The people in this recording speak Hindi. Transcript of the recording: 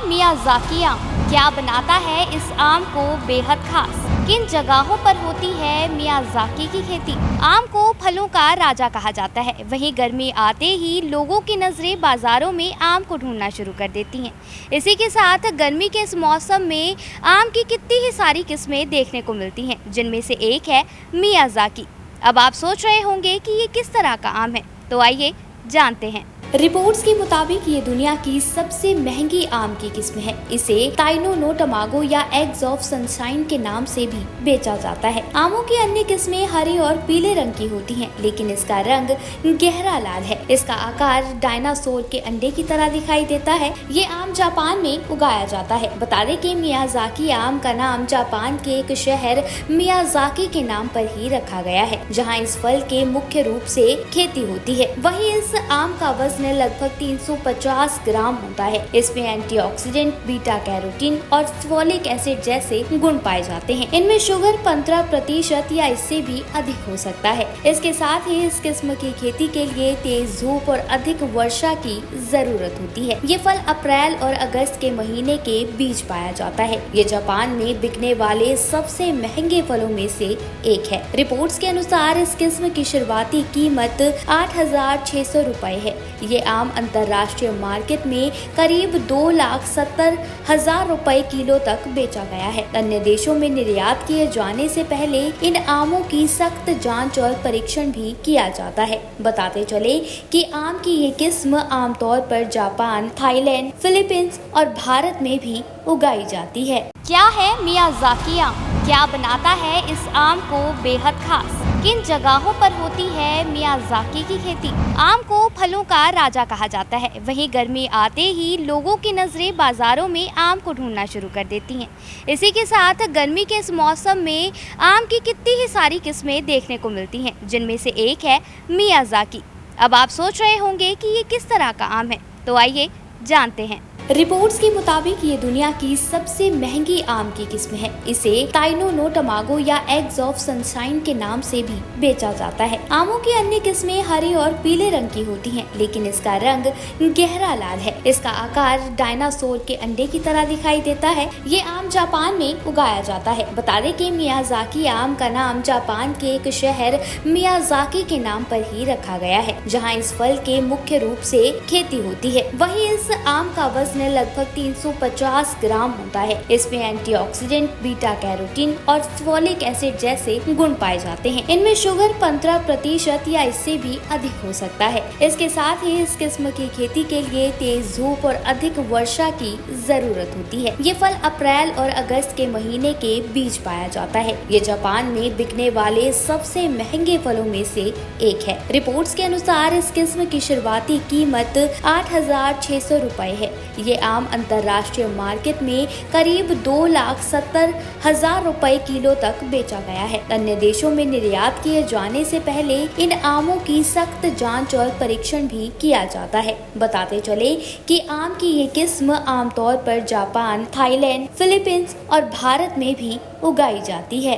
मियाज़ाकी आम क्या बनाता है इस आम को बेहद खास? किन जगहों पर होती है मियाज़ाकी की खेती? आम को फलों का राजा कहा जाता है। वहीं गर्मी आते ही लोगों की नजरें बाजारों में आम को ढूंढना शुरू कर देती हैं। इसी के साथ गर्मी के इस मौसम में आम की कितनी ही सारी किस्में देखने को मिलती हैं, जिनमें से एक है मियाज़ाकी। अब आप सोच रहे होंगे कि ये किस तरह का आम है, तो आइए जानते हैं। रिपोर्ट्स के मुताबिक ये दुनिया की सबसे महंगी आम की किस्म है। इसे ताइनो नो टमागो या एग्स ऑफ सनशाइन के नाम से भी बेचा जाता है। आमों की अन्य किस्में हरे और पीले रंग की होती हैं, लेकिन इसका रंग गहरा लाल है। इसका आकार डायनासोर के अंडे की तरह दिखाई देता है। ये आम जापान में उगाया जाता है। बता दें कि मियाज़ाकी आम का नाम जापान के एक शहर मियाज़ाकी के नाम पर ही रखा गया है, जहाँ इस फल के मुख्य रूप से खेती होती है। वहीं इस आम का वजन लगभग 350 ग्राम होता है। इसमें एंटीऑक्सीडेंट, बीटा कैरोटीन और फोलिक एसिड जैसे गुण पाए जाते हैं। इनमें शुगर 15% या इससे भी अधिक हो सकता है। इसके साथ ही इस किस्म की खेती के लिए तेज धूप और अधिक वर्षा की जरूरत होती है। ये फल अप्रैल और अगस्त के महीने के बीच पाया जाता है। ये जापान में बिकने वाले सबसे महंगे फलों में से एक है। रिपोर्ट्स के अनुसार इस किस्म की शुरुआती कीमत 8,600 रुपए है। ये आम अंतर्राष्ट्रीय मार्केट में करीब 2,70,000 रुपए किलो तक बेचा गया है। अन्य देशों में निर्यात किए जाने से पहले इन आमों की सख्त जांच और परीक्षण भी किया जाता है। बताते चले कि आम की ये किस्म आमतौर पर जापान, थाईलैंड, फिलीपींस और भारत में भी उगाई जाती है। क्या है मियाज़ाकी आम? क्या बनाता है इस आम को बेहद खास? किन जगहों पर होती है मियाज़ाकी की खेती? आम को फलों का राजा कहा जाता है। वहीं गर्मी आते ही लोगों की नजरें बाजारों में आम को ढूंढना शुरू कर देती हैं। इसी के साथ गर्मी के इस मौसम में आम की कितनी ही सारी किस्में देखने को मिलती हैं, जिनमें से एक है मियाज़ाकी। अब आप सोच रहे होंगे कि ये किस तरह का आम है, तो आइए जानते हैं। रिपोर्ट्स के मुताबिक ये दुनिया की सबसे महंगी आम की किस्म है। इसे ताइनो नो टमागो या एग्स ऑफ सनशाइन के नाम से भी बेचा जाता है। आमों की अन्य किस्में हरे और पीले रंग की होती हैं, लेकिन इसका रंग गहरा लाल है। इसका आकार डायनासोर के अंडे की तरह दिखाई देता है। ये आम जापान में उगाया जाता है। बता दें कि मियाज़ाकी आम का नाम जापान के एक शहर मियाज़ाकी के नाम पर ही रखा गया है, जहाँ इस फल के मुख्य रूप से खेती होती है। वहीं इस आम का वजन लगभग 350 ग्राम होता है। इसमें एंटीऑक्सीडेंट, बीटा कैरोटीन और फोलिक एसिड जैसे गुण पाए जाते हैं। इनमें शुगर 15% या इससे भी अधिक हो सकता है। इसके साथ ही इस किस्म की खेती के लिए तेज धूप और अधिक वर्षा की जरूरत होती है। ये फल अप्रैल और अगस्त के महीने के बीच पाया जाता है। ये जापान में बिकने वाले सबसे महंगे फलों में से एक है। रिपोर्ट्स के अनुसार इस किस्म की शुरुआती कीमत 8,600 रुपए है। ये आम अंतर्राष्ट्रीय मार्केट में करीब 2,70,000 रुपए किलो तक बेचा गया है। अन्य देशों में निर्यात किए जाने से पहले इन आमों की सख्त जांच और परीक्षण भी किया जाता है। बताते चले कि आम की ये किस्म आमतौर पर जापान, थाईलैंड, फिलीपींस और भारत में भी उगाई जाती है।